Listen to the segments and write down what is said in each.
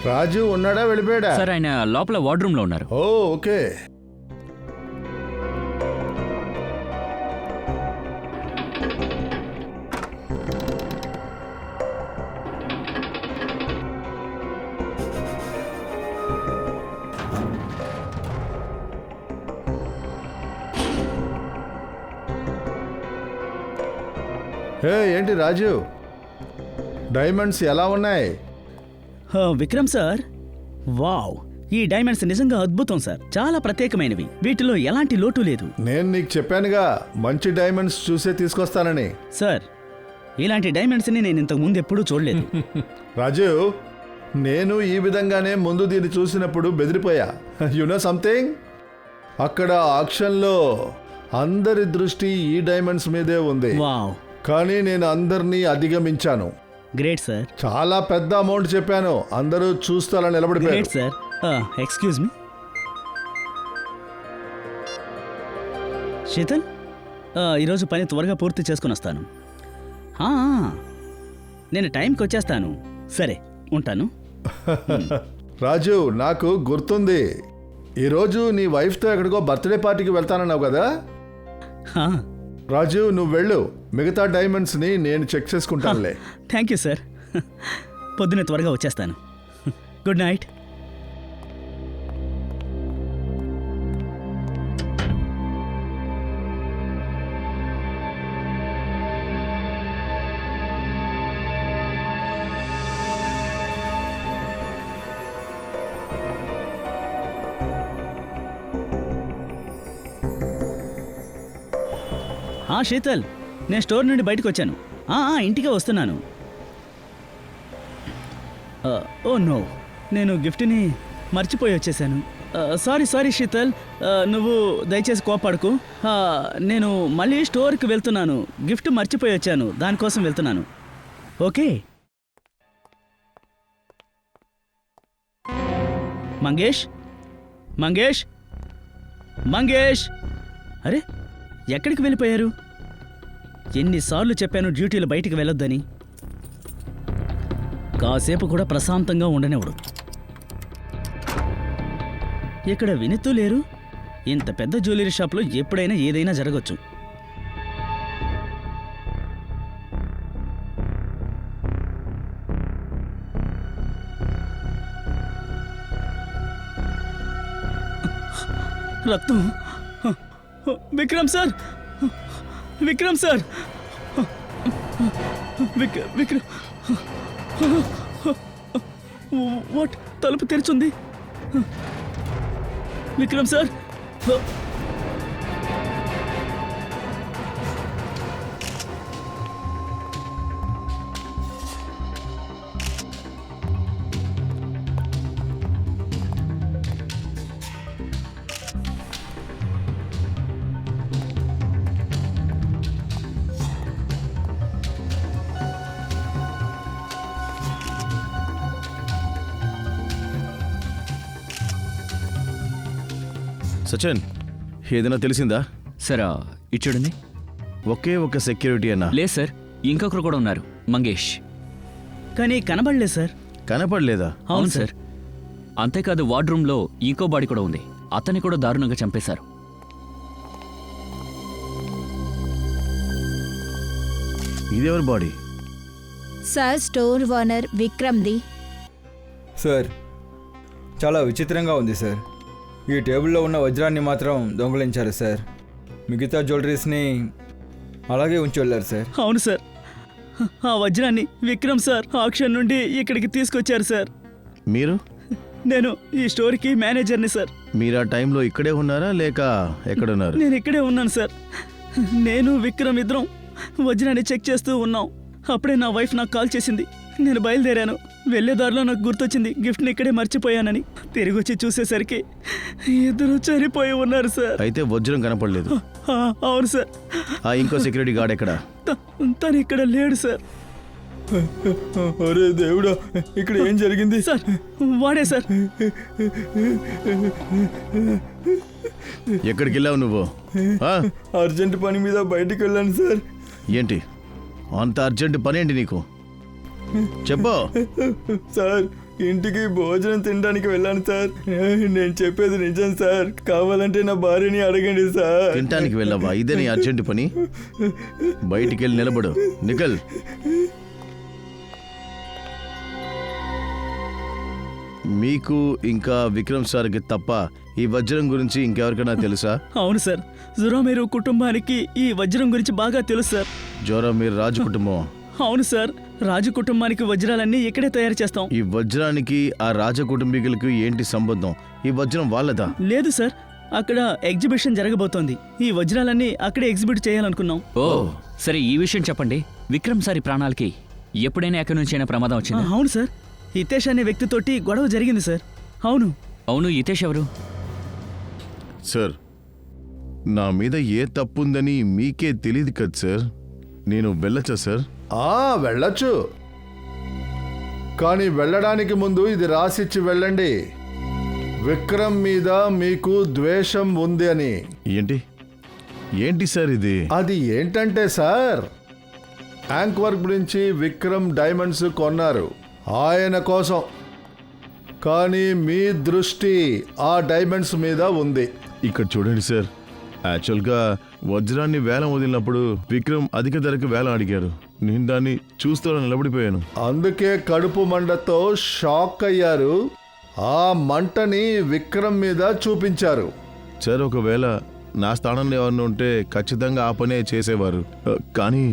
రాజు ఉన్నాడా వెళ్ళిపోయాడా? సార్ ఆయన లోపల వార్డ్ రూమ్ లో ఉన్నారు. ఓ ఓకే. ఏంటి రాజు, డైమండ్స్ ఎలా ఉన్నాయి? విక్రమ్ సార్, వావ్, ఈ డైమండ్స్ నిజంగా అద్భుతం సార్. చాలా ప్రత్యేకమైనవి, వీటిలో ఎలాంటి లోటు లేదు. నేను నీకు చెప్పానుగా మంచి డైమండ్స్ చూసే తీసుకొస్తానని. సార్, ఇలాంటి డైమండ్స్ని నేను ఇంతకు ముందు ఎప్పుడూ చూడలేదు. రాజు, నేను ఈ విధంగానే ముందు దీన్ని చూసినప్పుడు బెదిరిపోయా. యు నో సంథింగ్, అక్కడ ఆక్షన్లో అందరి దృష్టి ఈ డైమండ్స్ మీదే ఉంది. వావ్, కానీ నేను అందరినీ అధిగమించాను. Great sir. చాలా పెద్ద అమౌంట్ చెప్పాను, అందరూ చూస్తారా నిలబడిపోయారు. Great sir. Excuse me Sheetal, ఈరోజు పని త్వరగా పూర్తి చేసుకుని వస్తాను. నేను టైంకి వచ్చేస్తాను. సరే, ఉంటాను. రాజు, నాకు గుర్తుంది, ఈరోజు నీ వైఫ్తో ఎక్కడికో బర్త్డే పార్టీకి వెళ్తానన్నావు కదా. రాజు, నువ్వు వెళ్ళు, మిగతా డైమండ్స్ని నేను చెక్ చేసుకుంటానులే. Thank you sir. పొద్దున్నే త్వరగా వచ్చేస్తాను. Good night. శీతల్, నేను స్టోర్ నుండి బయటకు వచ్చాను. ఇంటికే వస్తున్నాను. ఓ నో, నేను గిఫ్ట్ని మర్చిపోయి వచ్చేసాను. సారీ శీతల్, నువ్వు దయచేసి కోపడకు. నేను మళ్ళీ స్టోర్కి వెళ్తున్నాను. గిఫ్ట్ మర్చిపోయి వచ్చాను, దానికోసం వెళ్తున్నాను. ఓకే. మంగేష్, మంగేష్, మంగేష్, అరే ఎక్కడికి వెళ్ళిపోయారు? ఎన్నిసార్లు చెప్పాను డ్యూటీలో బయటికి వెళ్ళొద్దని. కాసేపు కూడా ప్రశాంతంగా ఉండనివ్వడు. ఇక్కడ వినితూ లేరు. ఇంత పెద్ద జ్యువెలరీ షాప్లో ఎప్పుడైనా ఏదైనా జరగచ్చు. రక్తం. Vikram sir, Vikram sir, Vikram, what? తలుపు తెరిచుంది. విక్రమ్ సార్, సచిన్, ఏదైనా తెలిసిందా? సార్ ఇచ్చుడండి. ఒకే ఒక సెక్యూరిటీ అన్నా? లేదు సార్, ఇంకొకరు కూడా ఉన్నారు, మంగేష్. కానీ కనబడలేదు సార్. కనపడలేదా? అవును సార్. అంతేకాదు, వార్డ్ రూమ్లో ఇంకో బాడీ కూడా ఉంది. అతన్ని కూడా దారుణంగా చంపేశారు. ఇదెవరి బాడీ? సార్, స్టోర్ ఓనర్ విక్రమ్ది. సార్, చాలా విచిత్రంగా ఉంది సార్. ఈ టేబుల్లో ఉన్న వజ్రాన్ని మాత్రం దొంగలించారు సార్. మిగతా జ్యువెలరీస్ని అలాగే ఉంచి వెళ్ళారు సార్. అవును సార్, ఆ వజ్రాన్ని విక్రమ్ సార్ ఆక్షన్ నుండి ఇక్కడికి తీసుకొచ్చారు సార్. మీరు? నేను ఈ స్టోర్కి మేనేజర్ని సార్. మీరు ఆ టైంలో ఇక్కడే ఉన్నారా లేక ఎక్కడున్నారు? నేను ఇక్కడే ఉన్నాను సార్. నేను విక్రమ్ ఇద్దరం వజ్రాన్ని చెక్ చేస్తూ ఉన్నాం. అప్పుడే నా వైఫ్ నాకు కాల్ చేసింది. నేను బయలుదేరాను. వెళ్ళేదారిలో నాకు గుర్తొచ్చింది గిఫ్ట్ని ఇక్కడే మర్చిపోయానని. తిరిగి వచ్చి చూసేసరికి ఇద్దరు చనిపోయి ఉన్నారు సార్. అయితే వజ్రం కనపడలేదు. అవును సార్. ఇంకో సెక్యూరిటీ గార్డ్ ఎక్కడ? తను ఇక్కడ లేడు సార్. అరే దేవుడా, ఇక్కడ ఏం జరిగింది? సార్, వాడే సార్. ఎక్కడికి వెళ్ళావు నువ్వు? అర్జెంట్ పని మీద బయటికి వెళ్ళాను సార్. ఏంటి అంత అర్జెంట్ పని ఏంటి నీకు? చెప్పు సార్. ఇంటికి భోజనం తినడానికి వెళ్ళాను సార్. నేను చెప్పేది నిజం సార్. కావాలంటే నా భార్యని అడగండి సార్. తినటానికి వెళ్ళావా? ఇదే నీ అర్జెంట్ పని? బయటికి వెళ్ళి నిలబడు. నికల్. మీకు ఇంకా విక్రమ్ సార్కి తప్ప ఈ వజ్రం గురించి ఇంకెవరికైనా తెలుసా? అవును సార్, జురామేరు కుటుంబానికి ఈ వజ్రం గురించి బాగా తెలుసు సార్. జోరా మీరు రాజు కుటుంబం. అవును సార్, రాజు కుటుంబానికి వజ్రాలన్నీ ఇక్కడే తయారు చేస్తాం. ఈ వజ్రానికి ఆ రాజ కుటుంబీకులకు ఏంటి సంబంధం? ఈ వజ్రం వాళ్ళదా? లేదు సార్, అక్కడ ఎగ్జిబిషన్ జరగబోతోంది. ఈ వజ్రాలన్నీ అక్కడే ఎగ్జిబిట్ చేయాలనుకున్నాం. ఓ సరే, ఈ విషయం చెప్పండి. విక్రమ్ సారి ప్రాణాలకి ఎప్పుడైనా ఎక్కడి నుంచైనా ప్రమాదం వచ్చిందా? అవును సార్, హితేష్ అనే వ్యక్తితోటి గొడవ జరిగింది సార్. అవును. అవును, హితేష్ ఎవరు? సార్, నా మీద ఏ తప్పుందని మీకే తెలియదు కదా సార్. నేను వెళ్ళచ్చా సార్? వెళ్ళొచ్చు, కానీ వెళ్ళడానికి ముందు ఇది రాసిచ్చి వెళ్ళండి. విక్రమ్ మీద మీకు ద్వేషం ఉంది అని. ఏంటి ఏంటి సార్ ఇది? అది ఏంటంటే సార్, యాంక్వర్క్ నుంచి విక్రమ్ డైమండ్స్ కొన్నారు ఆయన కోసం, కానీ మీ దృష్టి ఆ డైమండ్స్ మీద ఉంది. ఇక్కడ చూడండి సార్, యాక్చువల్గా వజ్రాన్ని వేలం వదిలినప్పుడు విక్రమ్ అధిక ధరకు వేలం అడిగారు. నేను దాన్ని చూస్తూ నిలబడిపోయాను. అందుకే కడుపు మంటతో షాక్ అయ్యారు. ఆ మంటని విక్రమ్ మీద చూపించారు. సార్, ఒకవేళ నా స్థానంలో ఎవరిని ఉంటే ఖచ్చితంగా ఆ పనే చేసేవారు. కానీ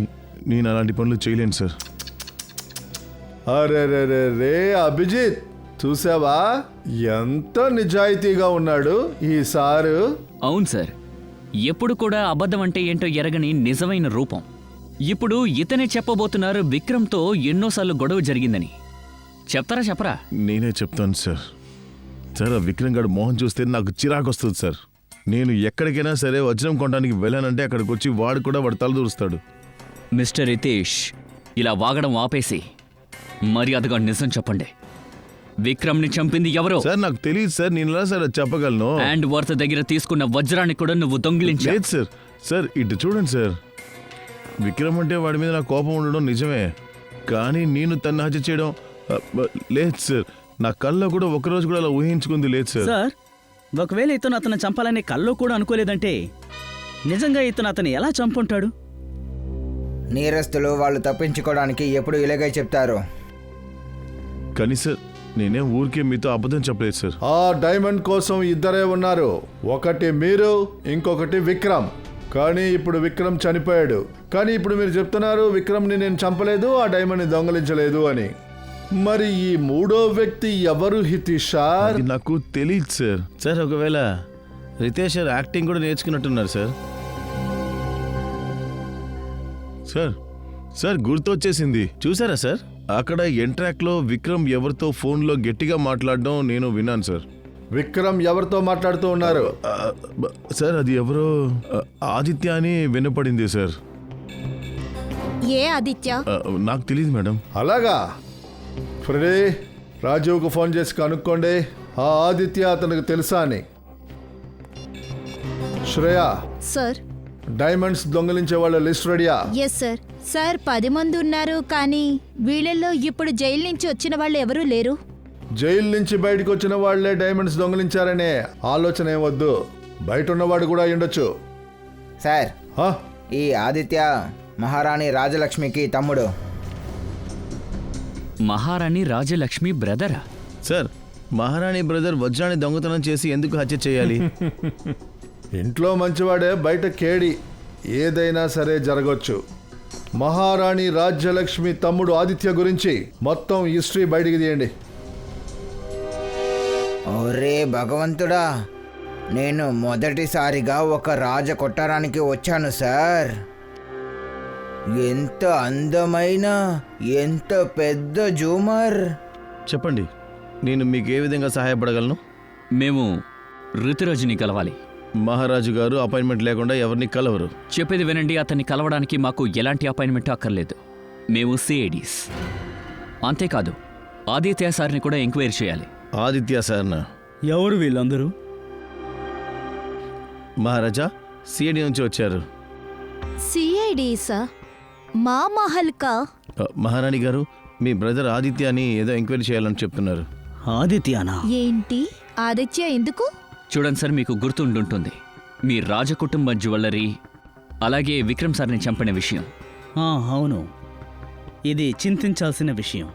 నేను అలాంటి పనులు చేయలేను సార్. అరే రే రే అభిజిత్, చూసావా ఎంత నిజాయితీగా ఉన్నాడు ఈ సారు. అవును సార్, ఎప్పుడు కూడా అబద్ధం అంటే ఏంటో ఎరగని నిజమైన రూపం. ఇప్పుడు ఇతనే చెప్పబోతున్నారు విక్రమ్తో ఎన్నోసార్లు గొడవ జరిగిందని. చెప్తారా చెప్పరా? నేనే చెప్తాను సార్. సార్, ఆ విక్రమ్ గారు మోహన్ చూస్తే నాకు చిరాకు వస్తుంది సార్. నేను ఎక్కడికైనా సరే వజ్రం కొనడానికి వెళ్ళానంటే అక్కడికి వచ్చి వాడు కూడా వాడు తల దూరుస్తాడు. మిస్టర్ రితేష్, ఇలా వాగడం ఆపేసి మర్యాదగా నిజం చెప్పండి. విక్రమ్ని చంపింది ఎవరో? సార్, నాకు తెలియదు సార్. నేను ఎలా సార్ అది చెప్పగలను? అండ్ వర్త్ దగ్గర తీసుకున్న వజ్రాన్ని కూడా నువ్వు దొంగిలించావు. లేదు సార్. సార్, ఇటు చూడండి సార్. విక్రమ్ అంటే వాడి మీద నా కోపం ఉండడం నిజమే, కానీ నేను తన్ని హత్య చేయడం లేదు సార్. నా కల్లో కూడా ఒకరోజు కూడా అలా ఊహించుకుంది లేదు సార్. సార్, ఒకవేళ ఇతను అతను చంపాలని కల్లో కూడా అనుకోలేదంటే నిజంగా ఇతను అతను ఎలా చంపుంటాడు? నేరస్తులు వాళ్ళు తప్పించుకోవడానికి ఎప్పుడు ఇలాగే చెప్తారు. కానీ సార్, నేనేం ఊరికే మీతో అబద్ధం చెప్పలేదు సార్. ఆ డైమండ్ కోసం ఇద్దరే ఉన్నారు, ఒకటి మీరు, ఇంకొకటి విక్రమ్. కానీ ఇప్పుడు విక్రమ్ చనిపోయాడు. కానీ ఇప్పుడు మీరు చెప్తున్నారు విక్రమ్ని నేను చంపలేదు, ఆ డైమండ్ని దొంగలించలేదు అని. మరి ఈ మూడో వ్యక్తి ఎవరు హితేషా? అది నాకు తెలియదు సార్. సార్, ఒకవేళ రితేష్ సార్ యాక్టింగ్ కూడా నేర్చుకున్నట్టున్నారు సార్. సార్ సార్ గుర్తొచ్చేసింది. చూసారా సార్, అక్కడ ఎంట్రాక్లో విక్రమ్ ఎవరితో ఫోన్లో గట్టిగా మాట్లాడడం నేను విన్నాను సార్. విక్రమ్ ఎవరితో మాట్లాడుతూ ఉన్నారు? సార్, అది ఎవరో ఆదిత్య అని వినపడింది సార్. ఏ ఆదిత్య? నాకు తెలియదు మేడం. అలాగా, ఫ్రెడీ రాజీవ్కు ఫోన్ చేసి కనుక్కోండి ఆ ఆదిత్య అతనికి తెలుసా అని. శ్రేయ, సార్. డైమండ్స్ దొంగిలించే వాళ్ళ లిస్ట్ రెడీయా? Yes sir. సార్ 10 మంది ఉన్నారు, కానీ వీళ్ళల్లో ఇప్పుడు జైలు నుంచి వచ్చిన వాళ్ళు ఎవరూ లేరు. జైలు నుంచి బయటకు వచ్చిన వాళ్లే డైమండ్స్ దొంగిలించారనే ఆలోచన ఏం వద్దు, బయట ఉన్నవాడు కూడా ఉండొచ్చు. సార్, హా? ఈ ఆదిత్య మహారాణి రాజలక్ష్మికి తమ్ముడు. మహారాణి రాజలక్ష్మి బ్రదరా? సార్, మహారాణి బ్రదర్ వజ్రాన్ని దొంగతనం చేసి ఎందుకు హత్య చేయాలి? ఇంట్లో మంచివాడే, బయట కేడి, ఏదైనా సరే జరగవచ్చు. మహారాణి రాజ్యలక్ష్మి తమ్ముడు ఆదిత్య గురించి మొత్తం హిస్టరీ బయటికి తీయండి. ఒరే భగవంతుడా, నేను మొదటిసారిగా ఒక రాజ కొట్టడానికి వచ్చాను సార్. ఎంత అందమైన, ఎంత పెద్ద జూమర్. చెప్పండి, నేను మీకు ఏ విధంగా సహాయపడగలను? మేము ఋతురాజుని కలవాలి. మహారాజు గారు అపాయింట్మెంట్ లేకుండా ఎవరిని కలవరు. చెప్పేది వినండి, అతన్ని కలవడానికి మాకు ఎలాంటి అపాయింట్మెంట్ అక్కర్లేదు. మేము సిఐడీస్. అంతేకాదు, ఆదిత్య సార్ని కూడా ఎంక్వైరీ చేయాలి. ఆదిత్య సార్నా? ఎవరు వీళ్ళందరూ? మహారాజా, సిఐడి నుంచి వచ్చారు. సిఐడిసా? మా మహల్కా? మహారాణి గారు, మీ బ్రదర్ ఆదిత్య అని ఏదో ఎంక్వైరీ చేయాలని చెప్తున్నారు. ఆదిత్యానా? ఏంటి ఆదిత్య ఎందుకు? చూడండి సార్, మీకు గుర్తుండుంటుంది మీ రాజకుటుంబ జ్యువెలరీ అలాగే విక్రమ్ సార్ని చంపిన విషయం. అవును, ఇది చింతించాల్సిన విషయం.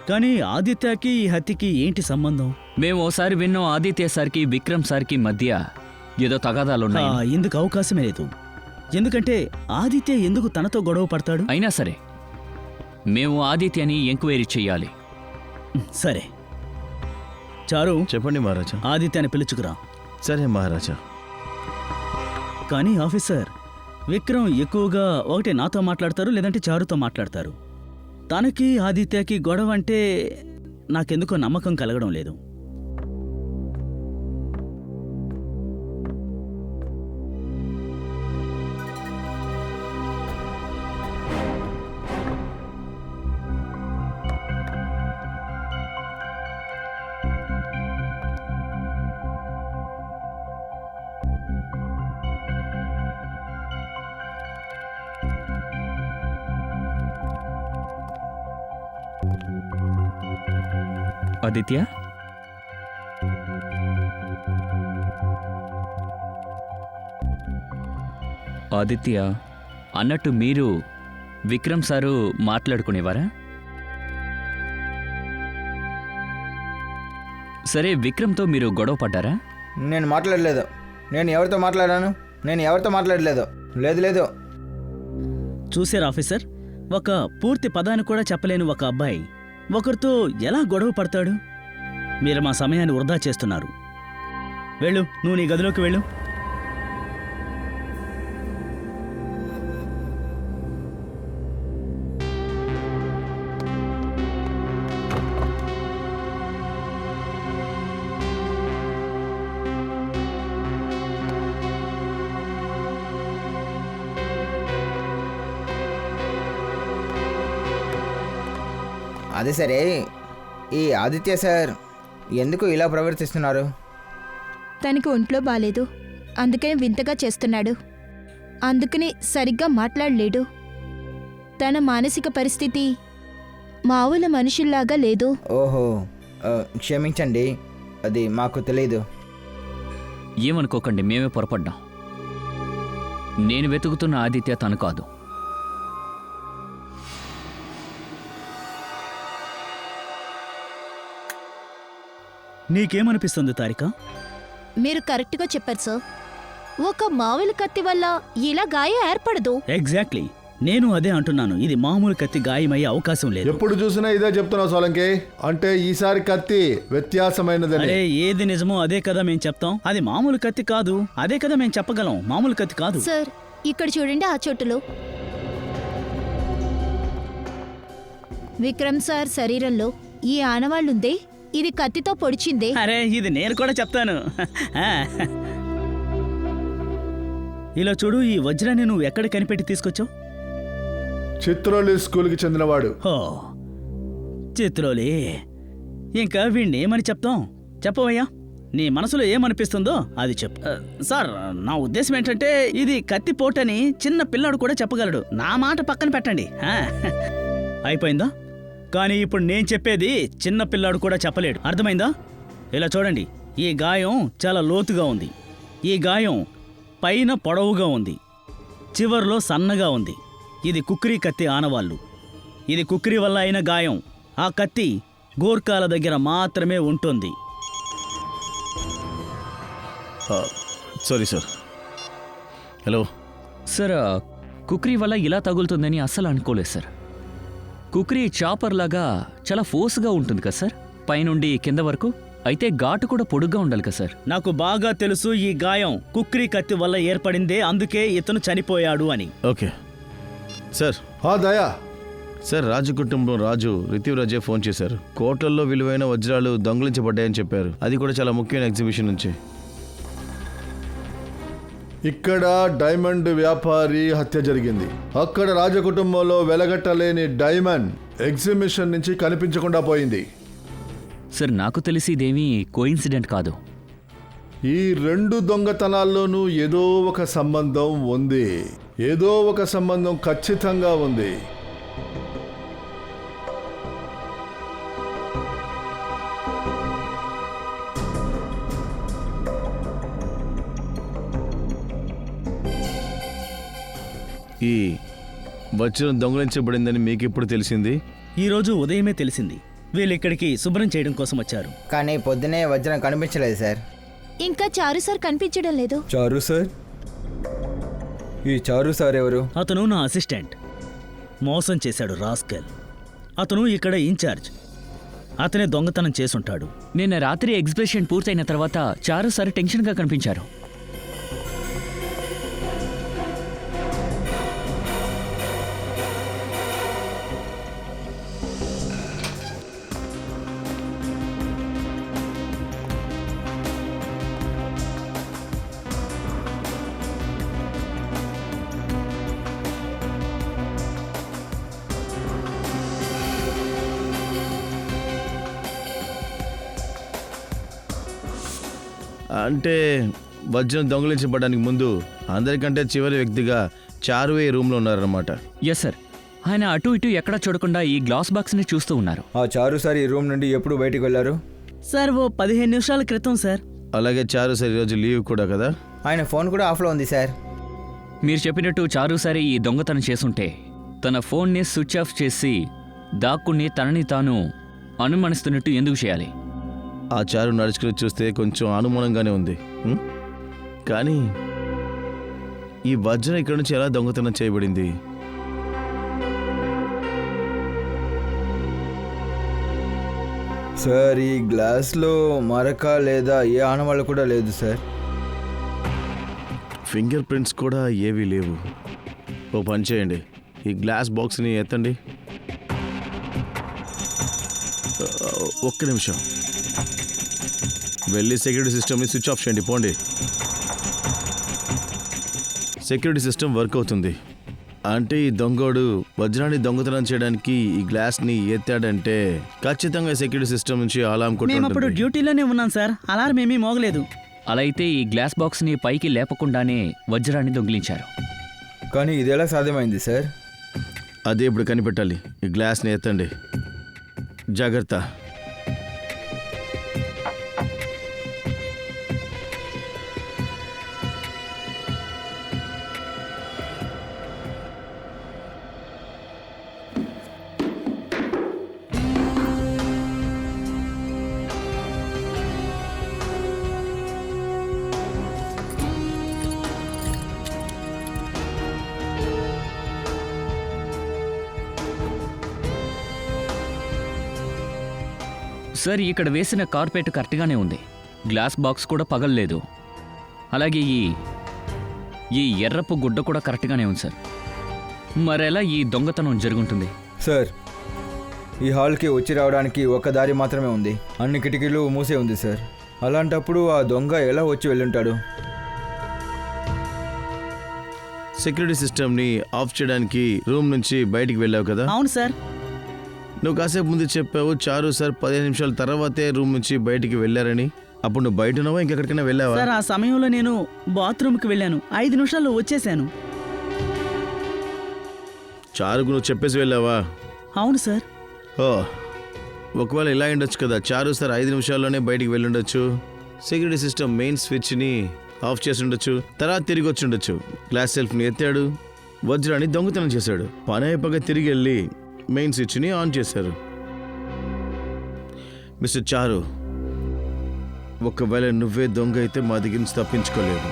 కానీ ఆదిత్యకి ఈ హత్యకి ఏంటి సంబంధం? మేము ఓసారి విన్నాం ఆదిత్య సార్కి విక్రమ్ సార్కి మధ్య ఏదో తగాదాలున్నాయి. ఇందుకు అవకాశమే లేదు. ఎందుకంటే ఆదిత్య ఎందుకు తనతో గొడవ పడతాడు? అయినా సరే మేము ఆదిత్యని ఎంక్వైరీ చెయ్యాలి. సరే చారు, చెప్పండి మహారాజా. ఆదిత్యాన్ని పిలుచుకురా. సరే మహారాజా. కానీ ఆఫీసర్, విక్రమ్ ఎక్కువగా ఒకటి నాతో మాట్లాడతారు, లేదంటే చారుతో మాట్లాడతారు. తనకి ఆదిత్యకి గొడవ అంటే నాకెందుకో నమ్మకం కలగడం లేదు. ఆదిత్య, ఆదిత్య అన్నట్టు మీరు విక్రమ్ సారు మాట్లాడుకునేవారా? సరే, విక్రమ్తో మీరు గొడవ పడ్డారా? నేను మాట్లాడలేదు. నేను ఎవరితో మాట్లాడలేదు. లేదు. చూశారు ఆఫీసర్, ఒక పూర్తి పదాన్ని కూడా చెప్పలేని ఒక అబ్బాయి ఒకరితో ఎలా గొడవ పడతాడు? మీరు మా సమయాన్ని వృధా చేస్తున్నారు. వెళ్ళు, నువ్వు నీ గదిలోకి వెళ్ళు. అదే సరే, ఈ ఆదిత్య సార్ ఎందుకు ఇలా ప్రవర్తిస్తున్నారు? తనకి ఒంట్లో బాలేదు, అందుకని వింతగా చేస్తున్నాడు. అందుకని సరిగ్గా మాట్లాడలేడు. తన మానసిక పరిస్థితి మామూలు మనుషుల్లాగా లేదు. ఓహో, క్షమించండి, అది మాకు తెలీదు. ఏమనుకోకండి, మేమే పొరపడ్డాం. నేను వెతుకుతున్న ఆదిత్య తను కాదు. నీకేమనిపిస్తుంది తారిక? మీరు కరెక్ట్గా చెప్పారు సార్. ఒక మామూలు కత్తి వల్ల ఇలా గాయం ఏర్పడదు. ఎగ్జాక్ట్లీ, నేను అదే అంటున్నాను. ఇది మామూలు కత్తి గాయమయ్యే అవకాశం లేదు. ఎప్పుడు చూసినా ఇదే చెప్తున్నావు సోలంకి. అంటే ఈసారి కత్తి వ్యత్యాసమైనదని. అరే, ఏది నిజమో అదే కదా మేము చెప్తాం. అది మామూలు కత్తి కాదు, అదే కదా మేము చెప్పగలం. మామూలు కత్తి కాదు. సార్, ఇక్కడ చూడండి, ఆ చోటులో విక్రమ్ సార్ శరీరంలో ఈ ఆనవాళ్ళుందే, ఇది కత్తితో పొడిచిందే. అరే, ఇది నేను కూడా చెప్తాను. ఇలా చూడు, ఈ వజ్రాన్ని నువ్వు ఎక్కడ కనిపెట్టి తీసుకొచ్చావు? చిత్రోలి స్కూల్కి చెందినవాడు. హో, చిత్రోలి. ఇంకా వీణ్ణి ఏమని చెప్తాం? చెప్పవయ్యా, నీ మనసులో ఏమనిపిస్తుందో అది చెప్పు. సార్, నా ఉద్దేశం ఏంటంటే ఇది కత్తి పోటని చిన్న పిల్లాడు కూడా చెప్పగలడు. నా మాట పక్కన పెట్టండి. అయిపోయిందా? కానీ ఇప్పుడు నేను చెప్పేది చిన్న పిల్లాడు కూడా చెప్పలేడు. అర్థమైందా? ఇలా చూడండి, ఈ గాయం చాలా లోతుగా ఉంది. ఈ గాయం పైన పొడవుగా ఉంది, చివర్లో సన్నగా ఉంది. ఇది కుక్రీ కత్తి ఆనవాళ్ళు. ఇది కుక్రీ వల్ల అయిన గాయం. ఆ కత్తి గోర్ఖాల దగ్గర మాత్రమే ఉంటుంది. Sorry sir. హలో సార్, కుక్రీ వల్ల ఇలా తగులుతుందని అస్సలు అనుకోలేదు సార్. కుక్రీ చాపర్ లాగా చాలా ఫోర్స్గా ఉంటుంది కదా సార్, పైనుండి కింద వరకు. అయితే ఘాటు కూడా పొడుగ్గా ఉండాలి కదా సార్. నాకు బాగా తెలుసు ఈ గాయం కుక్రీ కత్తి వల్ల ఏర్పడిందే, అందుకే ఇతను చనిపోయాడు అని. Okay sir. దయా, సార్, రాజు కుటుంబం రాజు రితివ్రాజే ఫోన్ చేశారు. కోట్లల్లో విలువైన వజ్రాలు దొంగిలించబడ్డాయని చెప్పారు. అది కూడా చాలా ముఖ్యమైన ఎగ్జిబిషన్ నుంచి. ఇక్కడ డైమండ్ వ్యాపారి హత్య జరిగింది. అక్కడ రాజకుటుంబంలో వెలగట్టలేని డైమండ్ ఎగ్జిబిషన్ నుంచి కనిపించకుండా పోయింది. సార్, నాకు తెలిసి ఇదేమీ కోయిన్సిడెంట్ కాదు. ఈ రెండు దొంగతనాల్లోనూ ఏదో ఒక సంబంధం ఉంది. ఏదో ఒక సంబంధం ఖచ్చితంగా ఉంది. ఈ వజ్రం దొంగలించబడిందని మీకు ఎప్పుడు తెలిసింది? ఈరోజు ఉదయమే తెలిసింది. వీళ్ళు ఇక్కడికి శుభ్రం చేయడం కోసం వచ్చారు. కానీ పొద్దునే వజ్రం కనిపించలేదు సార్. ఇంకా చారు సార్ కనిపించడం లేదు. చారు సార్? ఈ చారు సార్ ఎవరు? అతను నా అసిస్టెంట్. మోసం చేశాడు రాస్కెల్. అతను ఇక్కడ ఇన్ఛార్జ్. అతనే దొంగతనం చేసుంటాడు. నిన్న రాత్రి ఎగ్జిబిషన్ పూర్తయిన తర్వాత చారు సార్ టెన్షన్గా కనిపించారు. అంటే వజ్రం దొంగలించబడడానికి ముందు అందరికంటే చివరి వ్యక్తిగా చారువే రూమ్లో ఉన్నారన్నమాట. Yes sir. ఆయన అటు ఇటు ఎక్కడా చూడకుండా ఈ గ్లాస్ బాక్స్ని చూస్తూ ఉన్నారు. ఆ చారు సార్ ఈ రూమ్ నుండి ఎప్పుడు బయటికి వెళ్ళారు? సార్ ఓ 15 నిమిషాల క్రితం సార్. అలాగే చారు సార్ ఈరోజు లీవ్ కూడా కదా? ఆయన ఫోన్ కూడా ఆఫ్లో ఉంది సార్. మీరు చెప్పినట్టు చారు సారే ఈ దొంగతనం చేసుంటే తన ఫోన్ని స్విచ్ ఆఫ్ చేసి దాక్కుని తనని తాను అనుమానిస్తున్నట్టు ఎందుకు చేయాలి? ఆ చారు నడుచుకుని చూస్తే కొంచెం అనుమానంగానే ఉంది. కానీ ఈ వజ్రం ఇక్కడ నుంచి ఎలా దొంగతనం చేయబడింది? సార్ ఈ గ్లాస్లో మరక లేదా ఏ ఆనవాళ్ళు కూడా లేదు సార్. ఫింగర్ ప్రింట్స్ కూడా ఏవీ లేవు. ఓ పని చేయండి, ఈ గ్లాస్ బాక్స్ని ఎత్తండి. ఒక్క నిమిషం. వెళ్ళి సెక్యూరిటీ సిస్టమ్ని స్విచ్ ఆఫ్ చేయండి. పోండి. సెక్యూరిటీ సిస్టమ్ వర్క్ అవుతుంది. అంటే ఈ దొంగోడు వజ్రాన్ని దొంగతనం చేయడానికి ఈ గ్లాస్ని ఎత్తాడంటే ఖచ్చితంగా సెక్యూరిటీ సిస్టమ్ నుంచి అలారం మేమప్పుడు కొట్టు. డ్యూటీలోనే ఉన్నాం సార్. అలారం ఏమీ మోగలేదు. అలా అయితే ఈ గ్లాస్ బాక్స్ని పైకి లేపకుండానే వజ్రాన్ని దొంగిలించారు. కానీ ఇది ఎలా సాధ్యమైంది సార్? అదే ఇప్పుడు కనిపెట్టాలి. ఈ గ్లాస్ని ఎత్తండి. జాగ్రత్త. సార్, ఇక్కడ వేసిన కార్పెట్ కరెక్ట్గానే ఉంది. గ్లాస్ బాక్స్ కూడా పగలలేదు. అలాగే ఈ ఎర్రపు గుడ్డ కూడా కరెక్ట్గానే ఉంది సార్. మరెలా ఈ దొంగతనం జరుగుతుంది? సార్ ఈ హాల్కి వచ్చి రావడానికి ఒక దారి మాత్రమే ఉంది. అన్ని కిటికీలు మూసే ఉంది సార్. అలాంటప్పుడు ఆ దొంగ ఎలా వచ్చి వెళ్ళుంటాడు? సెక్యూరిటీ సిస్టమ్ని ఆఫ్ చేయడానికి రూమ్ నుంచి బయటికి వెళ్ళావు కదా? అవును సార్. నువ్వు కాసేపు ముందు చెప్పావు చారు సార్ 15 నిమిషాల తర్వాతే రూమ్ నుంచి బయటికి వెళ్ళారని. అప్పుడు నువ్వు బయట ఉన్నావా, ఇంకెక్కడికైనా వెళ్ళావా? సార్ ఆ సమయంలో నేను బాత్రూమ్కి వెళ్ళాను. 5 నిమిషాల్లో వచ్చేసాను. చారుకు నువ్వు చెప్పేసి వెళ్ళావా? అవును సార్. ఓ, ఒకవేళ ఇలా ఉండొచ్చు కదా. చారు సార్ 5 నిమిషాల్లోనే బయటికి వెళ్ళుండొచ్చు. సెక్యూరిటీ సిస్టమ్ మెయిన్ స్విచ్ని ఆఫ్ చేసి ఉండొచ్చు. తర్వాత తిరిగి వచ్చి ఉండొచ్చు. గ్లాస్ సెల్ఫ్ని ఎత్తాడు, వజ్రాన్ని దొంగతనం చేశాడు. పని అయిపోగా తిరిగి వెళ్ళి మెయిన్ స్విచ్ని ఆన్ చేశారు. మిస్టర్ చారు, ఒకవేళ నువ్వే దొంగ అయితే మా దగ్గర నుంచి తప్పించుకోలేదు.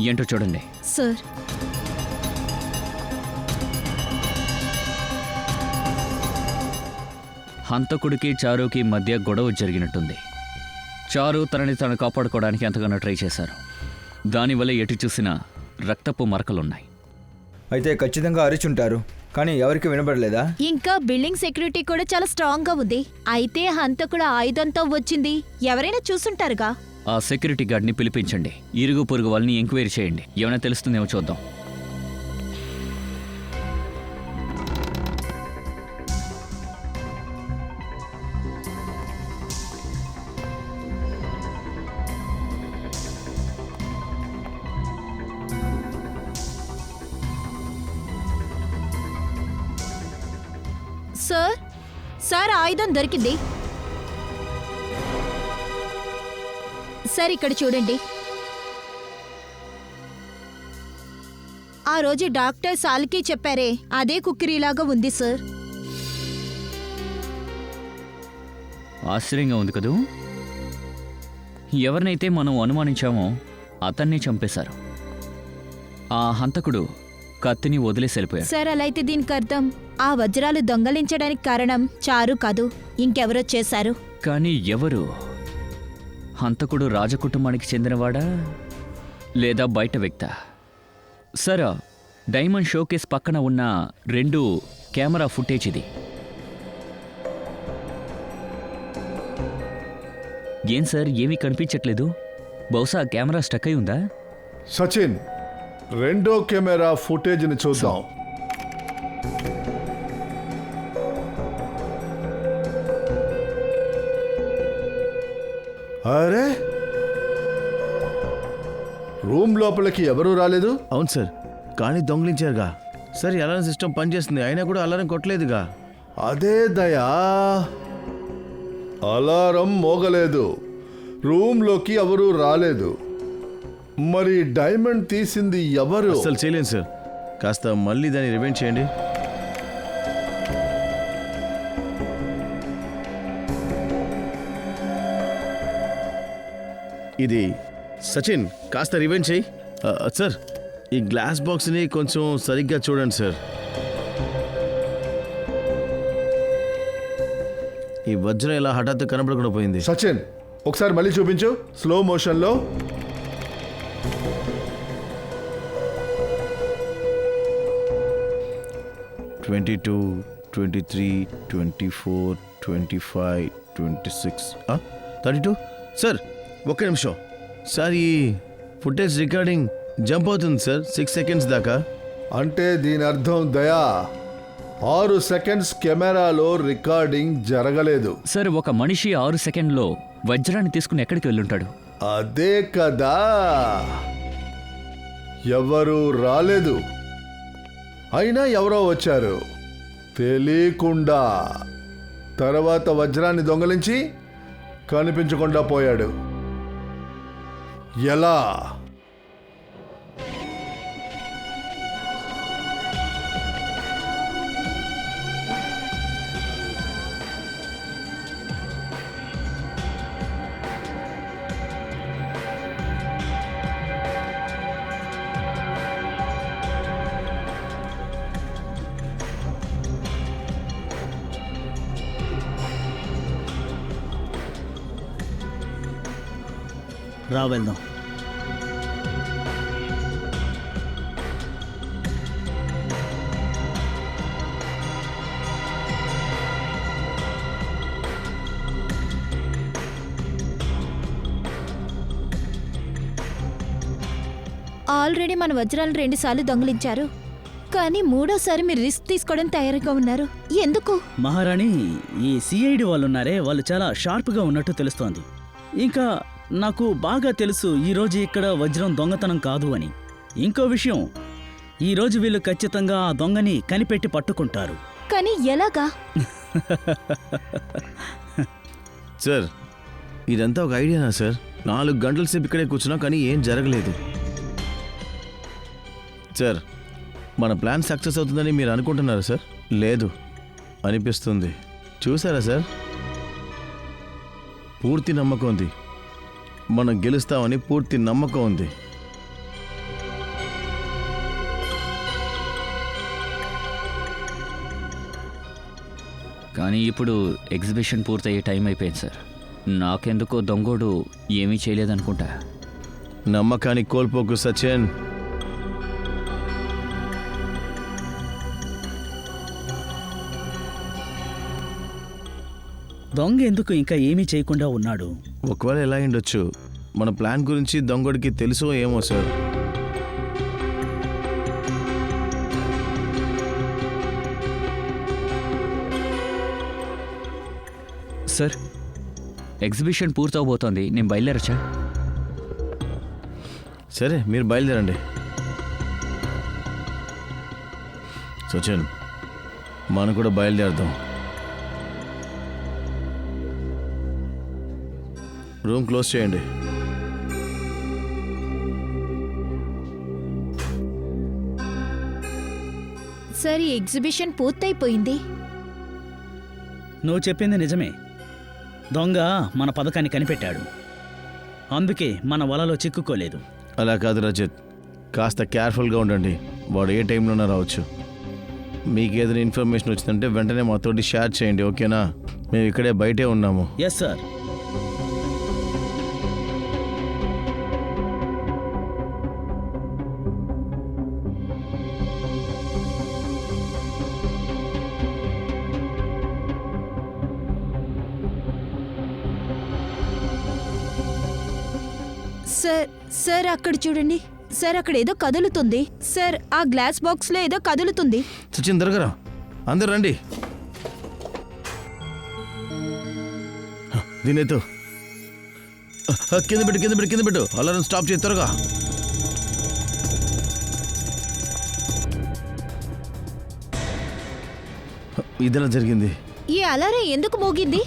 ఏంటో చూడండి సార్. హంతకుడికి చారుకి మధ్య గొడవ జరిగినట్టుంది. చారు తనని తను కాపాడుకోవడానికి ఎంతగానో ట్రై చేశారు. దానివల్ల ఎటు చూసినా రక్తపు మరకలున్నాయి. అయితే ఖచ్చితంగా అరిచుంటారు, కానీ ఎవరికి వినబడలేదా? ఇంకా బిల్డింగ్ సెక్యూరిటీ కూడా చాలా స్ట్రాంగ్ గా ఉంది. అయితే హంతకుడు ఆయుధంతో వచ్చింది ఎవరైనా చూసుంటారుగా. ఆ సెక్యూరిటీ గార్డ్ని పిలిపించండి. ఇరుగు పొరుగు వాళ్ళని ఎంక్వైరీ చేయండి. ఏమైనా తెలుస్తుందేమో చూద్దాం. సార్, సార్ ఆయుధం దొరికింది. సార్ ఇక్కడ చూడండి. ఆ రోజు డాక్టర్ సాల్కి చెప్పారే అదే కుక్కిరీలాగా ఉంది సార్. ఆశ్చర్యంగా ఉంది కదూ. ఎవరినైతే మనం అనుమానించామో అతన్ని చంపేశారు. ఆ హంతకుడు కత్తిని వదిలేసి వెళ్ళిపోయాడు. సార్ అలా అయితే దీనికి అర్థం ఆ వజ్రాలు దొంగలించడానికి కారణం చారు కాదు, ఇంకెవరో చేశారు. కానీ ఎవరు? హంతకుడు రాజకుటుంబానికి చెందినవాడా లేదా బయట వ్యక్తా? సార్, డైమండ్ షోకేస్ పక్కన ఉన్న 2 కెమెరా ఫుటేజ్ ఇది. ఏం సార్, ఏమీ కనిపించట్లేదు. బహుశా కెమెరా స్టక్ అయి ఉందా? సచిన్, రెండో కెమెరా ఫుటేజ్ని చూద్దాం. అరే, రూమ్ లోపలికి ఎవరూ రాలేదు. అవును సార్, కానీ దొంగిలించారుగా. సార్ అలారం సిస్టమ్ పనిచేస్తుంది, అయినా కూడా అలారం కొట్టలేదుగా. అదే దయా, అలారం మోగలేదు, రూమ్లోకి ఎవరూ రాలేదు. మరి డైమండ్ తీసింది ఎవరు? అసలు చేయలేను సార్, కాస్త మళ్ళీ దాన్ని రివైండ్ చేయండి. ఇది సచిన్, కాస్త రివైండ్ చేయి. సార్, ఈ గ్లాస్ బాక్స్ని కొంచెం సరిగ్గా చూడండి సార్. ఈ వజ్రం ఇలా హఠాత్తు కనపడకుండా పోయింది. సచిన్, ఒకసారి మళ్ళీ చూపించు స్లో మోషన్లో. ట్వంటీ 23, 24, 25, 26, 32. సార్ ఒక్క నిమిషం సార్, ఈ ఫుటేజ్ రికార్డింగ్ జంప్ అవుతుంది సార్ 6 సెకండ్స్ దాకా. అంటే దీని అర్థం దయా 6 సెకండ్స్ కెమెరాలో రికార్డింగ్ జరగలేదు. సార్, ఒక మనిషి 6 సెకండ్లో వజ్రాన్ని తీసుకుని ఎక్కడికి వెళ్ళుంటాడు? అదే కదా, ఎవరు రాలేదు, అయినా ఎవరో వచ్చారు తెలియకుండా. తర్వాత వజ్రాన్ని దొంగలించి కనిపించకుండా పోయాడు. ఎలా? రా వెళ్దాం. ఆల్రెడీ మన వజ్రాలు 2 సార్లు దొంగిలించారు, కానీ 3వసారి మీరు రిస్క్ తీసుకోవడం తయారుగా ఉన్నారు. ఎందుకు? మహారాణి, ఈ సిఐడి వాళ్ళు ఉన్నారే, వాళ్ళు చాలా షార్ప్గా ఉన్నట్టు తెలుస్తోంది. ఇంకా నాకు బాగా తెలుసు ఈరోజు ఇక్కడ వజ్రం దొంగతనం కాదు అని. ఇంకో విషయం, ఈరోజు వీళ్ళు ఖచ్చితంగా ఆ దొంగని కనిపెట్టి పట్టుకుంటారు. కానీ ఎలాగా? సార్, ఇదంతా ఒక ఐడియానా సార్? 4 గంటల సేపు ఇక్కడే కూర్చున్నా కానీ ఏం జరగలేదు. సార్, మన ప్లాన్ సక్సెస్ అవుతుందని మీరు అనుకుంటున్నారా సార్? లేదు అనిపిస్తుంది. చూసారా సార్, పూర్తి నమ్మకం ఉంది, మనం గెలుస్తామని పూర్తి నమ్మకం ఉంది. కానీ ఇప్పుడు ఎగ్జిబిషన్ పూర్తయ్యే టైం అయిపోయింది సార్. నాకెందుకో దొంగోడు ఏమీ చేయలేదనుకుంటా. నమ్మకాన్ని కోల్పోకు సచిన్. దొంగ ఎందుకు ఇంకా ఏమీ చేయకుండా ఉన్నాడు? ఒకవేళ ఎలా ఉండొచ్చు, మన ప్లాన్ గురించి దొంగడికి తెలుసో ఏమో సార్. సార్, ఎగ్జిబిషన్ పూర్తవబోతోంది, నేను బయలుదేరచ్చా? సరే, మీరు బయలుదేరండి. సచిన్, మనం కూడా బయలుదేరదాం. రూమ్ క్లోజ్ చేయండి. సార్ ఈ ఎగ్జిబిషన్ పూర్తయిపోయింది. నువ్వు చెప్పింది నిజమే. దొంగ మన పథకాన్ని కనిపెట్టాడు, అందుకే మన వలలో చిక్కుకోలేదు. అలా కాదు రజత్, కాస్త కేర్ఫుల్గా ఉండండి. వాడు ఏ టైంలోనే రావచ్చు. మీకు ఏదైనా ఇన్ఫర్మేషన్ వచ్చిందంటే వెంటనే మాతోటి షేర్ చేయండి, ఓకేనా? మేము ఇక్కడే బయటే ఉన్నాము. Yes sir. సార్ సార్ అక్కడ చూడండి సార్, అక్కడ ఏదో కదులుతుంది సార్. ఆ గ్లాస్ బాక్స్ లో ఏదో కదులుతుంది. సచిన్ దొరకరా, అందరు రండి. దీనితో కింద పెట్టు. అలారం స్టాప్ చేయి త్వరగా. ఇదెలా జరిగింది? ఈ అలారం ఎందుకు మోగింది?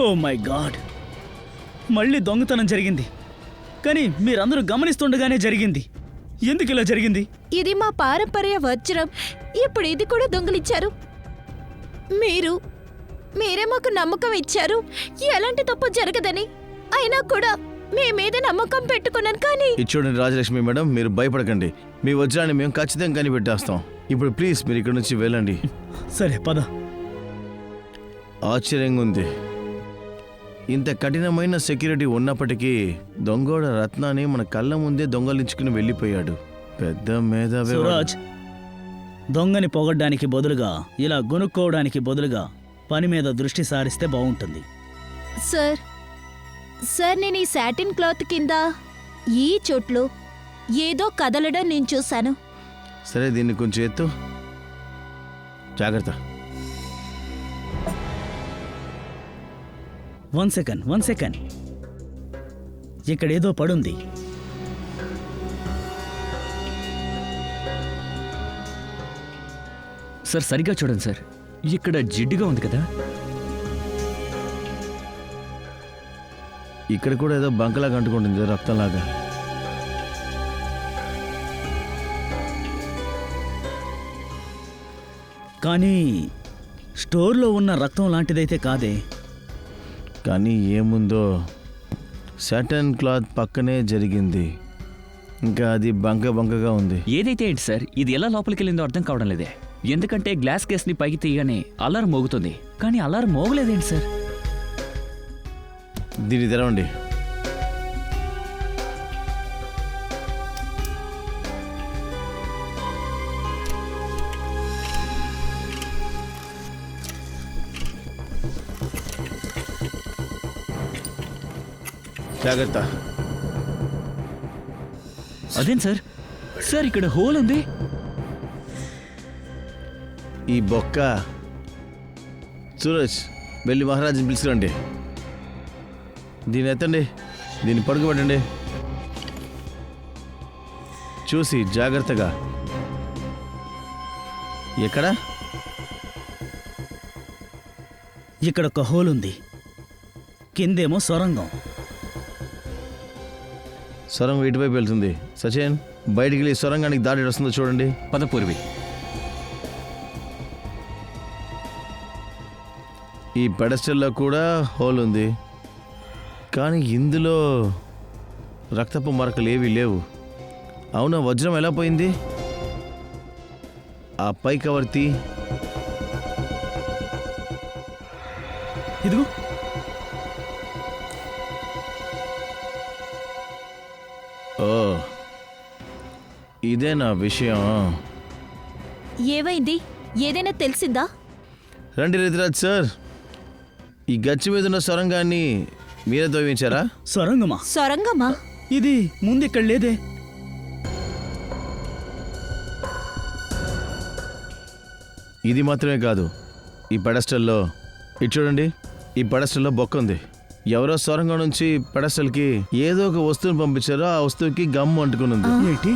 ఓ మై గాడ్, మళ్ళీ దొంగతనం జరిగింది. కానీ మీరందరూ గమనిస్తుండగానే జరిగింది. ఎందుకు ఇలా జరిగింది? ఇది మా పారంపర్య వజ్రం. ఇప్పుడు ఇది కూడా దొంగిలించారు. మీరే మాకు నమ్మకం ఇచ్చారు ఎలాంటి తప్పు జరగదని. అయినా కూడా మీ మీద నమ్మకం పెట్టుకున్నాను. కానీ ఇది చూడండి రాజలక్ష్మి మేడం, మీరు భయపడకండి. మీ వజ్రాన్ని మేము ఖచ్చితంగా కనిపెట్టేస్తాం. ఇప్పుడు ప్లీజ్ మీరు ఇక్కడ నుంచి వెళ్ళండి. సరే పద. ఆశ్చర్యంగా ఉంది, ఇంత కఠినమైన సెక్యూరిటీ ఉన్నప్పటికీ దొంగోడ రత్నాన్ని మన కళ్ళ ముందే దొంగలించుకుని వెళ్ళిపోయాడు. పెద్ద మేధావి. సురాజ్, దొంగని పొగడ్డానికి బదులుగా ఇలా గొనుక్కోవడానికి బదులుగా పని మీద దృష్టి సారిస్తే బాగుంటుంది. సార్ నేను ఈ సాటిన్ క్లాత్ కింద ఈ చోట్లో ఏదో కదలడం నేను చూశాను. సరే దీన్ని కొంచెం ఎత్తు, జాగ్రత్త. One second. ఇక్కడేదో పడుంది. సార్ సరిగ్గా చూడండి సార్, ఇక్కడ జిడ్డుగా ఉంది కదా. ఇక్కడ కూడా ఏదో బంకలాగా అంటుకుంటుంది, రక్తంలాగా. కానీ స్టోర్లో ఉన్న రక్తం లాంటిదైతే కాదే. కానీ ఏముందో, సాటన్ క్లాత్ పక్కనే జరిగింది, ఇంకా అది బంకగా ఉంది. ఏదైతే ఏంటి సార్, ఇది ఎలా లోపలికి వెళ్ళిందో అర్థం కావడం లేదే. ఎందుకంటే గ్లాస్ కేస్ని పైకి తీయగానే అలారం మోగుతుంది, కానీ అలారం మోగలేదేంటి సార్? దీన్ని తెరవండి. జాగ్రత్త. అదేం సార్, సార్ ఇక్కడ హోల్ ఉంది. ఈ బొక్క. సూరజ్, వెళ్ళి మహారాజుని పిలుచుకురండి. దీన్ని ఎత్తండి, దీన్ని పడుకోబెట్టండి. చూసి జాగ్రత్తగా. ఎక్కడ? ఇక్కడ ఒక హోల్ ఉంది, కిందేమో సొరంగం. సొరంగం ఇటువైపు వెళ్తుంది. సచిన్, బయటికి వెళ్ళి సొరంగానికి దారి వస్తుందో చూడండి. పదపూర్వి. ఈ పెడస్టల్లో కూడా హోల్ ఉంది, కానీ ఇందులో రక్తపు మరకలు ఏవీ లేవు. అవునా, వజ్రం ఎలా పోయింది? ఆ పై కవర్ తీ. ఇదిగో. ఓ, ఇదే నా విషయం. ఏమైంది? ఏదైనా తెలిసిందా? రండి రితిరాజ్ సార్, ఈ గచ్చి మీద ఉన్న సొరంగాన్ని మీరే తవ్వించారా? సొరంగమా? ఇది ముందిక్కడ లేదే. ఇది మాత్రమే కాదు, ఈ పెడస్టల్లో ఇటు చూడండి, ఈ పెడస్టల్లో బొక్క ఉంది. ఎవరో సొరంగం నుంచి పెడస్టల్కి ఏదో ఒక వస్తువుని పంపించారో ఆ వస్తువుకి గమ్ము అంటుకుని ఉంది. ఏంటి?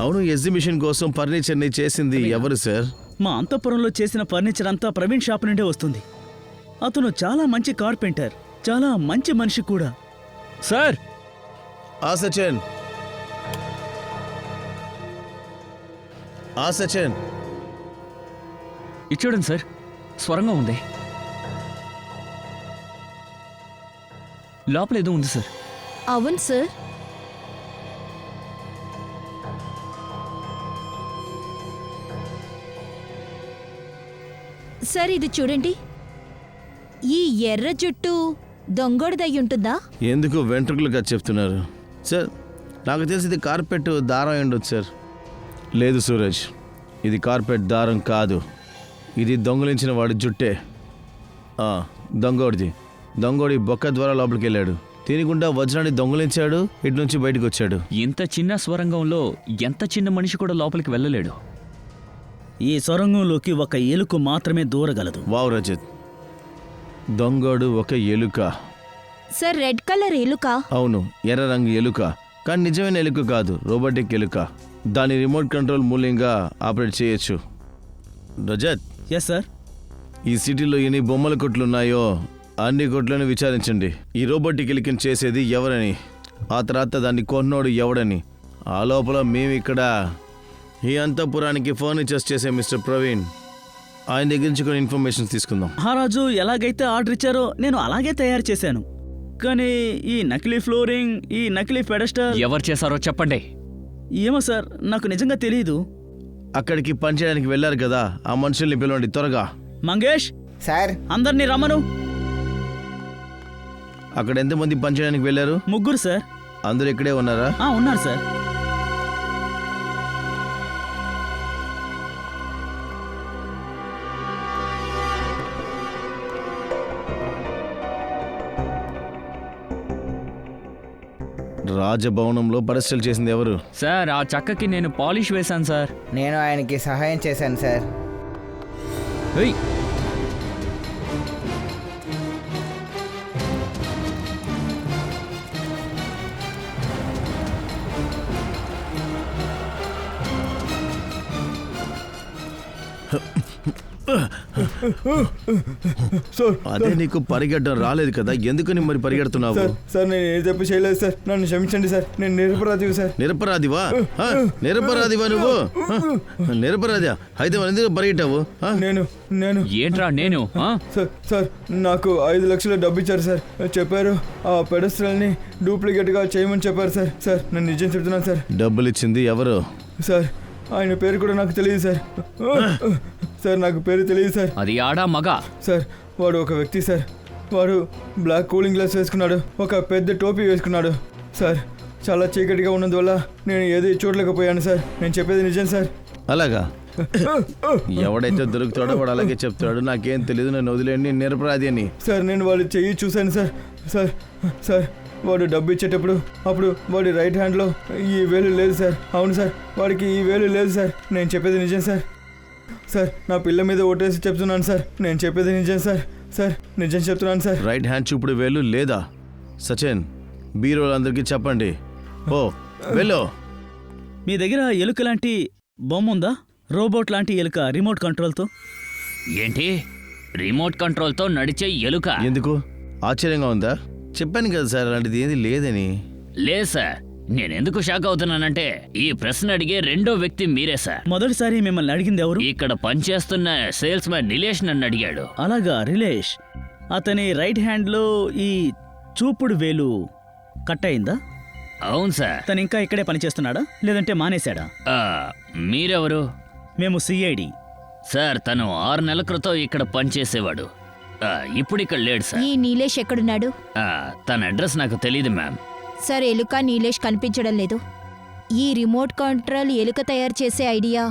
అవును, ఎగ్జిబిషన్ కోసం ఫర్నిచర్ని చేసింది ఎవరు సార్? మా అంతఃపురంలో చేసిన ఫర్నిచర్ అంతా ప్రవీణ్ షాప్ నుండే వస్తుంది. అతను చాలా మంచి కార్పెంటర్, చాలా మంచి మనిషి కూడా. సార్, సచిన్, సచిన్, ఇది చూడండి సార్, స్వరంగా ఉంది. లోపల ఏదో ఉంది సార్. అవును సార్. సార్ ఇది చూడండి, ఈ ఎర్ర జుట్టు దొంగోడిదై ఉంటుందా? ఎందుకు వెంట్రుకలుగా చెప్తున్నారు సార్? నాకు తెలిసి ఇది కార్పెట్ దారం అయి ఉండొచ్చు సార్. లేదు సూరజ్, ఇది కార్పెట్ దారం కాదు, ఇది దొంగలించిన వాడి జుట్టే. దొంగోడిది. దొంగోడి బొక్క ద్వారా లోపలికి వెళ్ళాడు, తినకుండా వజ్రాన్ని దొంగలించాడు, ఇటు నుంచి బయటకు వచ్చాడు. ఇంత చిన్న స్వరంగంలో ఎంత చిన్న మనిషి కూడా లోపలికి వెళ్ళలేడు. ఈ సొరంగంలోకి ఒక ఎలుక మాత్రమే దూరగలదు. వావ్ రజత్, దొంగోడు ఒక ఎలుక. సార్ రెడ్ కలర్ ఎలుక? అవును, ఎర్ర రంగు ఎలుక. కానీ నిజమైన ఎలుక కాదు, రోబోటిక్ ఎలుక. దాని రిమోట్ కంట్రోల్ మూల్యంగా ఆపరేట్ చేయొచ్చు. Rajat, yes sir. ఈ సిటీలో ఎన్ని బొమ్మల కొట్లు ఉన్నాయో అన్ని కొట్లను విచారించండి. ఈ రోబోటిక్ ఎలుకని చేసేది ఎవరని, ఆ తర్వాత దాన్ని కొన్నోడు ఎవడని. ఆ లోపల మేము ఇక్కడ ఈ అంతఃపురానికి ఫర్నిచర్స్ చేసే మిస్టర్ ప్రవీణ్, ఆయన దగ్గర నుంచి కొన్ని ఇన్ఫర్మేషన్స్ తీసుకుందాం. మహారాజు ఎలాగైతే ఆర్డర్ ఇచ్చారో నేను అలాగే తయారు చేశాను. కానీ ఈ నకిలీ ఫ్లోరింగ్, ఈ నకిలీ పెడస్టల్ ఎవరు చేశారో చెప్పండి. ఏమో సార్, నాకు నిజంగా తెలియదు. అక్కడికి పనిచేయడానికి వెళ్ళారు కదా, ఆ మనుషుల్ని పిలవండి త్వరగా. మంగేష్, సార్ అందరినీ రమ్మను. అక్కడ ఎంతమంది పనిచేయడానికి వెళ్ళారు? 3 సార్. అందరూ ఇక్కడే ఉన్నారా? ఉన్నారు సార్. రాజభవనంలో పరిస్థితులు చేసింది ఎవరు? సార్, ఆ చక్కకి నేను పాలిష్ వేశాను సార్. నేను ఆయనకి సహాయం చేశాను సార్. ఏయ్, అదే నీకు పరిగెట్టడం రాలేదు కదా, ఎందుకని మరి పరిగెడుతున్నావు? సార్ నేను ఏ తప్పు చేయలేదు సార్, నన్ను క్షమించండి సార్, నేను నిరపరాధివి సార్. నిరపరాధివా? నిరపరాధివా నువ్వు? నిరపరాధా? అయితే మరి ఎందుకు పరిగెట్టావు? నేను ఏంట్రా నేను? సార్ నాకు 5 లక్షల డబ్బు ఇచ్చారు సార్. చెప్పారు ఆ పెడస్ట్రల్ని డూప్లికేట్గా చేయమని చెప్పారు సార్. సార్ నేను నిజం చెప్తున్నాను సార్. డబ్బులు ఇచ్చింది ఎవరు? సార్ ఆయన పేరు కూడా నాకు తెలియదు సార్. సార్ నాకు పేరు తెలియదు సార్. అది ఆడా మగా? సార్ వాడు ఒక వ్యక్తి సార్. వాడు బ్లాక్ కూలింగ్ గ్లాస్ వేసుకున్నాడు, ఒక పెద్ద టోపీ వేసుకున్నాడు సార్. చాలా చీకటిగా ఉన్నందువల్ల నేను ఏది చూడలేకపోయాను సార్. నేను చెప్పేది నిజం సార్. అలాగా? ఎవడైతే దొరుకుతాడో వాడు అలాగే చెప్తాడు. నాకేం తెలియదు, నన్ను వదిలేండి, నేను నిరపరాధి అని. సార్ నేను వాడి చెయ్యి చూశాను సార్. సార్ వాడు డబ్బు ఇచ్చేటప్పుడు అప్పుడు వాడి రైట్ హ్యాండ్లో ఈ వేలు లేదు సార్. అవును సార్, వాడికి ఈ వేలు లేదు సార్. నేను చెప్పేది నిజం సార్. సార్ నా పిల్ల మీద ఓటేసి చెప్తున్నాను సార్. నేను చెప్పేది నిజం సార్. సార్ నిజం చెప్తున్నాను సార్. రైట్ హ్యాండ్ చూపుడు వేలు లేదా? సచిన్, బీరోలందరికీ చెప్పండి. ఓ వెళ్ళు. మీ దగ్గర ఎలుక లాంటి బొమ్మ ఉందా? రోబోట్ లాంటి ఎలుక రిమోట్ కంట్రోల్తో. ఏంటి, రిమోట్ కంట్రోల్తో నడిచే ఎలుక? ఎందుకు ఆశ్చర్యంగా ఉందా? చెప్పాను కదా సార్, అలాంటిది ఏది లేదని. లేదు సార్, నేనెందుకు షాక్ అవుతున్నానంటే ఈ ప్రశ్న అడిగే రెండో వ్యక్తి మీరే సార్. మొదటిసారి మిమ్మల్ని అడిగింది ఎవరు? ఇక్కడ పనిచేస్తున్న సేల్స్ మ్యాన్ నిలేష్ నన్ను అడిగాడు. అలాగా, రిలేష్. అతని రైట్ హ్యాండ్లో ఈ చూపుడు వేలు కట్ అయిందా? అవును సార్. తను ఇంకా ఇక్కడే పనిచేస్తున్నాడా లేదంటే మానేశాడా? మీరెవరు? మేము సిఐడి సార్. తను 6 నెలల క్రితం ఇక్కడ పనిచేసేవాడు. ఇప్పుడు ఇక్కడ లేడు సార్. ఈ నీలేష్ ఎక్కడున్నాడు? తన అడ్రస్ నాకు తెలియదు మ్యామ్. సార్ ఎలుక నీలేష్ కనిపించడం లేదు. ఈ రిమోట్ కంట్రోల్ ఎలుక తయారు చేసే ఐడియా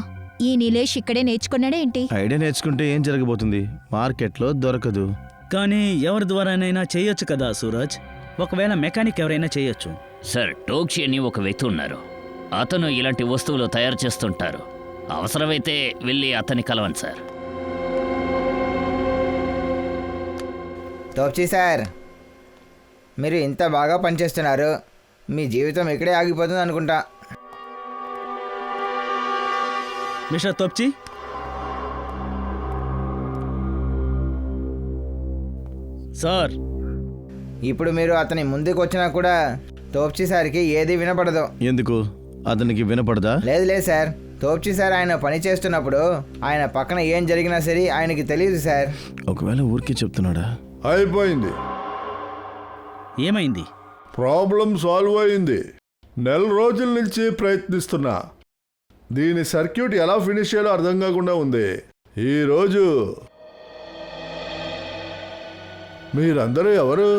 ఈ నీలేష్ ఇక్కడే నేర్చుకున్నాడా ఏంటి? ఐడియా నేర్చుకుంటే ఏం జరగబోతుంది? మార్కెట్లో దొరకదు. కానీ ఎవరి ద్వారానైనా చేయొచ్చు కదా సూరజ్. ఒకవేళ మెకానిక్ ఎవరైనా చేయొచ్చు. సార్, టోక్షి అని ఒక వ్యక్తి ఉన్నారు. అతను ఇలాంటి వస్తువులు తయారు చేస్తుంటారు. అవసరమైతే వెళ్ళి అతన్ని కలవండి సార్. తోప్చి సార్, మీరు ఇంత బాగా పనిచేస్తున్నారు, మీ జీవితం ఇక్కడే ఆగిపోతుంది అనుకుంటా. మిస్టర్ తోప్చి, సార్ ఇప్పుడు మీరు అతని ముందుకు వచ్చినా కూడా తోప్చి సార్కి ఏది వినపడదు. ఎందుకు? అతనికి వినపడదా? లేదు సార్, తోప్చి సార్ ఆయన పని చేస్తున్నప్పుడు ఆయన పక్కన ఏం జరిగినా సరే ఆయనకి తెలియదు సార్. ఒకవేళ ఊరికే చెప్తున్నాడా? అయిపోయింది. ఏమైంది? ప్రాబ్లం సాల్వ్ అయింది. 4 రోజుల నుంచి ప్రయత్నిస్తున్నా. దీని సర్క్యూట్ ఎలా ఫినిష్ చేయాలో అర్థం కాకుండా ఉంది. ఈరోజు మీరందరూ ఎవరు?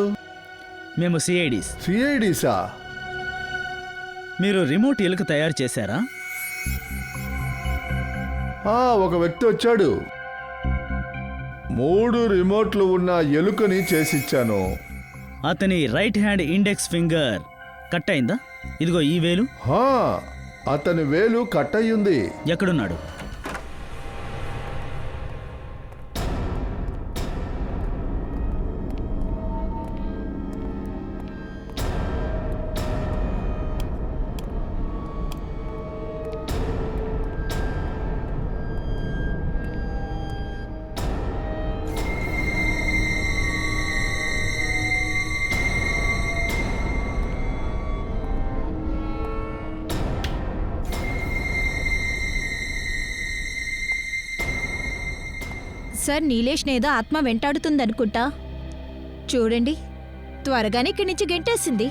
మేము సిఐడీస్. సిఐడిసా? మీరు రిమోట్ ఎలుక తయారు చేశారా? ఒక వ్యక్తి వచ్చాడు. 3 రిమోట్లు ఉన్న ఎలుకని చేసిచ్చాను. అతని right hand index finger cut అయిందా? ఇదిగో ఈ వేలు. అతని వేలు కట్ అయ్యింది. ఎక్కడున్నాడు? సార్, నీలేష్ ఏదో ఆత్మ వెంటాడుతుందనుకుంటా. చూడండి, త్వరగానే ఇక్కడి నుంచి గెంటేసింది.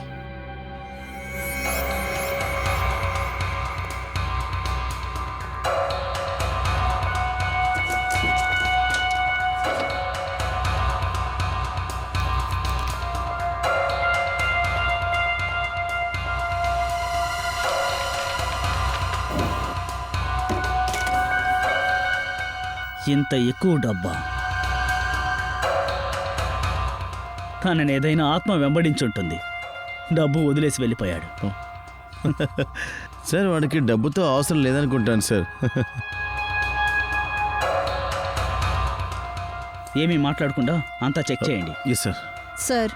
ఇంత ఎక్కువ డబ్బా? తనని ఏదైనా ఆత్మ వెంబడించుంటుంది. డబ్బు వదిలేసి వెళ్ళిపోయాడు. సార్ వాడికి డబ్బుతో అవసరం లేదనుకుంటాను సార్. ఏమీ మాట్లాడకుండా అంతా చెక్ చేయండి. Yes sir. Sir,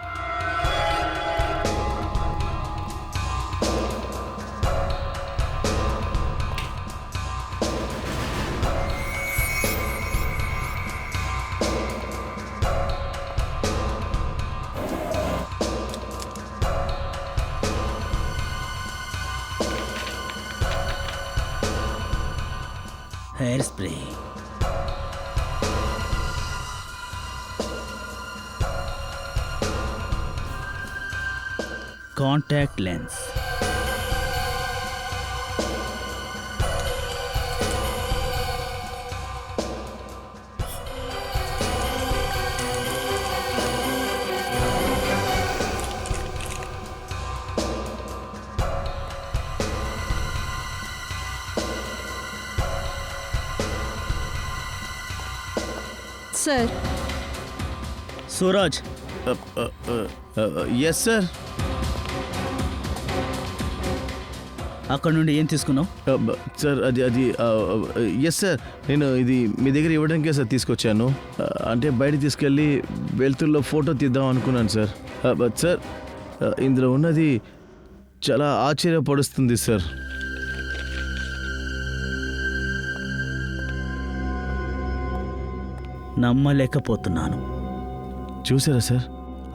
hair spray, contact lens, sir. Suraj. Yes sir. అక్కడ నుండి ఏం తీసుకున్నావు? సార్ అది ఎస్ సార్, నేను ఇది మీ దగ్గర ఇవ్వడానికే సార్ తీసుకొచ్చాను. అంటే బయట తీసుకెళ్ళి వెలుతుల్లో ఫోటో తీద్దాం అనుకున్నాను సార్. సార్ ఇందులో ఉన్నది చాలా ఆశ్చర్యపడుస్తుంది సార్. నమ్మలేకపోతున్నాను. చూసారా సార్,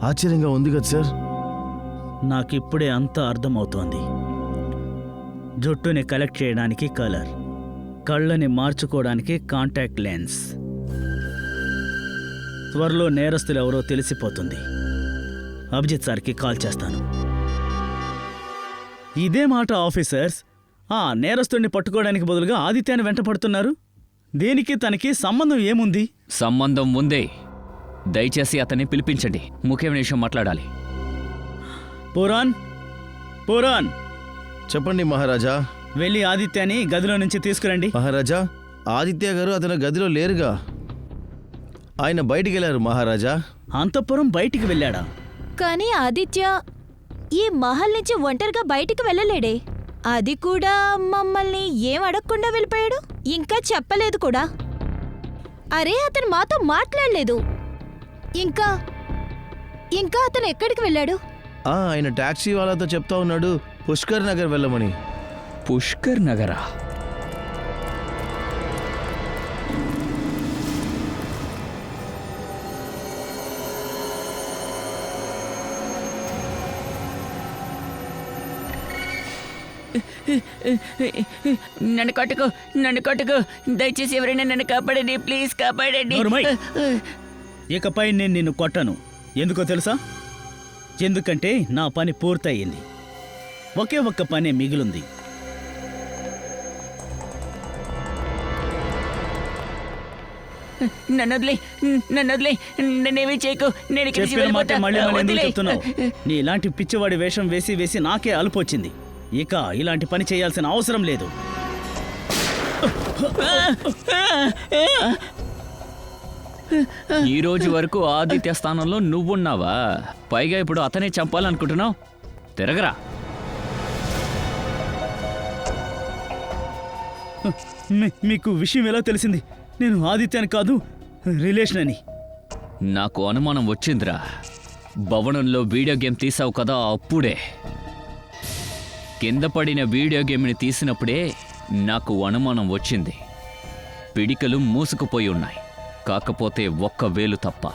ఆశ్చర్యంగా ఉంది కదా సార్. నాకిప్పుడే అంతా అర్థమవుతోంది. జుట్టుని కలెక్ట్ చేయడానికి కలర్, కళ్ళని మార్చుకోవడానికి కాంటాక్ట్ లెన్స్. త్వరలో నేరస్తులు ఎవరో తెలిసిపోతుంది. అభిజిత్ సార్కి కాల్ చేస్తాను. ఇదే మాట ఆఫీసర్స్. ఆ నేరస్తుడిని పట్టుకోవడానికి బదులుగా ఆదిత్యాన్ని వెంట పడుతున్నారు. దేనికి తనకి సంబంధం ఏముంది? సంబంధం ఉందే. దయచేసి అతన్ని పిలిపించండి. ముఖ్యమైన విషయం మాట్లాడాలి. పురాన్, పురాన్, చెప్పండి మహారాజా. వెళ్ళి ఆదిత్యాన్ని గదిలో నుంచి తీసుకురండి. మహారాజా, ఆదిత్య గారు అతని గదిలో లేరుగా. ఆయన బయటికి వెళ్ళారు మహారాజా. అంతఃపురం బయటికి వెళ్ళాడా? కానీ ఆదిత్య ఈ మహల్ నుంచి ఒంటరిగా బయటికి వెళ్ళలేడే. అది కూడా మమ్మల్ని ఏం అడగకుండా వెళ్ళిపోయాడు. ఇంకా చెప్పలేదు కూడా. అరే, అతను మాతో మాట్లాడలేదు. ఇంకా అతను ఎక్కడికి వెళ్ళాడు? ఆయన టాక్సీ వాళ్ళతో చెప్తా ఉన్నాడు పుష్కర్ నగర్ వెళ్ళమని. పుష్కర్ నగరా? నన్ను కొట్టుకు దయచేసి ఎవరైనా నన్ను కాపాడండి, ప్లీజ్ కాపాడండి. నోరుమై. ఇకపై నేను నిన్ను కొట్టను. ఎందుకో తెలుసా? ఎందుకంటే నా పని పూర్తయింది. ఒకే ఒక్క పనే మిగిలింది. నన్ను వదిలే, నన్నేమీ చేయకు, నేను ఇక్కడి నుంచి చెప్పిన మాట వెళ్ళిపోతా. మళ్ళీ మళ్ళీ ఎందుకు వదిలే. చెప్తున్నావు? నీ ఇలాంటి పిచ్చివాడి వేషం వేసి వేసి నాకే అలుపొచ్చింది. ఇక ఇలాంటి పని చేయాల్సిన అవసరం లేదు. ఈ రోజు వరకు ఆదిత్య స్థానంలో నువ్వున్నావా? పైగా ఇప్పుడు అతనే చంపాలనుకుంటున్నావు? తిరగరా. మీకు విషయం ఎలా తెలిసింది? నేను ఆదిత్యాన్ని కాదు, రిలేషన్ అని. నాకు అనుమానం వచ్చిందిరా. భవనంలో వీడియో గేమ్ తీసావు కదా, అప్పుడే. కింద పడిన వీడియో గేమ్ని తీసినప్పుడే నాకు అనుమానం వచ్చింది. పిడికలు మూసుకుపోయి ఉన్నాయి, కాకపోతే ఒక్క వేలు తప్ప.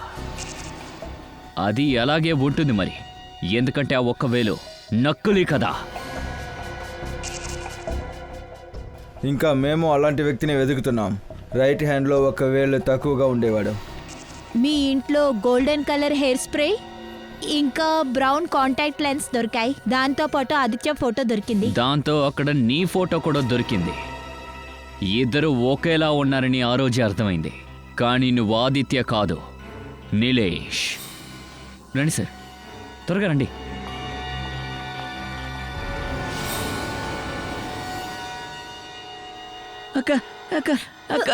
అది అలాగే ఉంటుంది మరి, ఎందుకంటే ఆ ఒక్క వేలు నక్కులీ కదా. ఇంకా మేము అలాంటి వ్యక్తిని వెతుకుతున్నాం. రైట్ హ్యాండ్లో ఒక వేలు తక్కువగా ఉండేవాడు. మీ ఇంట్లో గోల్డెన్ కలర్ హెయిర్ స్ప్రే ఇంకా బ్రౌన్ కాంటాక్ట్ లెన్స్ దొరికాయి. దాంతో పాటు ఆదిత్య ఫోటో దొరికింది. దాంతో అక్కడ నీ ఫోటో కూడా దొరికింది. ఇద్దరు ఒకేలా ఉన్నారని ఆ రోజే అర్థమైంది. కానీ నువ్వు ఆదిత్య కాదు, నీలేష్. రండి సార్, త్వరగా రండి. అక్క అక్క అక్క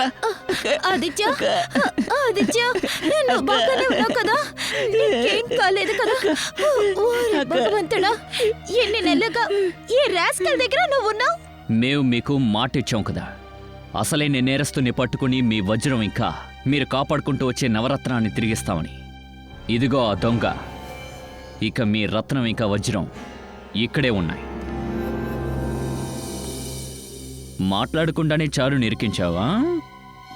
ఆదిత్య, ఆదిత్య, నువ్వు బాగానే ఉన్నావు కదా? నీకేం కాలేదు కదా? ఓరి భగవంతుడా, ఎన్ని నెలలుగా ఈ రాస్కల్ దగ్గర నువ్వు ఉన్నావు? మేము మీకు మాట ఇచ్చాం కదా, అసలైన నేరస్తుని పట్టుకుని మీ వజ్రం ఇంకా మీరు కాపాడుకుంటూ వచ్చే నవరత్నాన్ని తిరిగిస్తామని. ఇదిగో ఆ దొంగ. ఇక మీ రత్నం ఇంకా వజ్రం ఇక్కడే ఉన్నాయి. మాట్లాడకుండానే చారు నిరికించావా?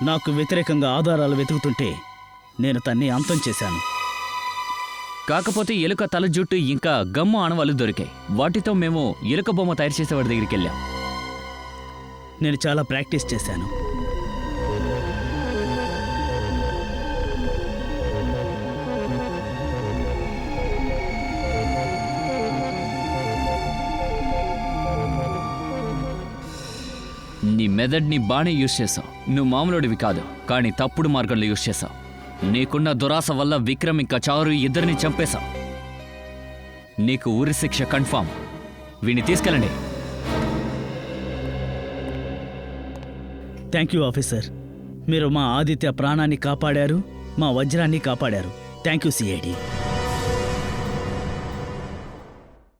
నాకు వ్యతిరేకంగా ఆధారాలు వెతుకుతుంటే నేను తన్ని అంతం చేశాను. కాకపోతే ఎలుక తల జుట్టు ఇంకా గమ్ము ఆనవాళ్ళు దొరికాయి. వాటితో మేము ఎలుక బొమ్మ తయారు చేసేవాడి దగ్గరికి వెళ్ళాం. నేను చాలా ప్రాక్టీస్ చేశాను. నీ మెదడ్ని బాగానే యూజ్ చేసావు. నువ్వు మామూలుడివి కాదు, కానీ తప్పుడు మార్గంలో యూజ్ చేసావు. నీకున్న దురాశ వల్ల విక్రమ్ ఇంకా చారు ఇద్దరిని చంపేశావు. నీకు ఉరి శిక్ష కన్ఫామ్. వీడిని తీసుకెళ్ళండి. Thank you officer. మీరు మా ఆదిత్య ప్రాణాన్ని కాపాడారు, మా వజ్రాన్ని కాపాడారు. Thank you CID.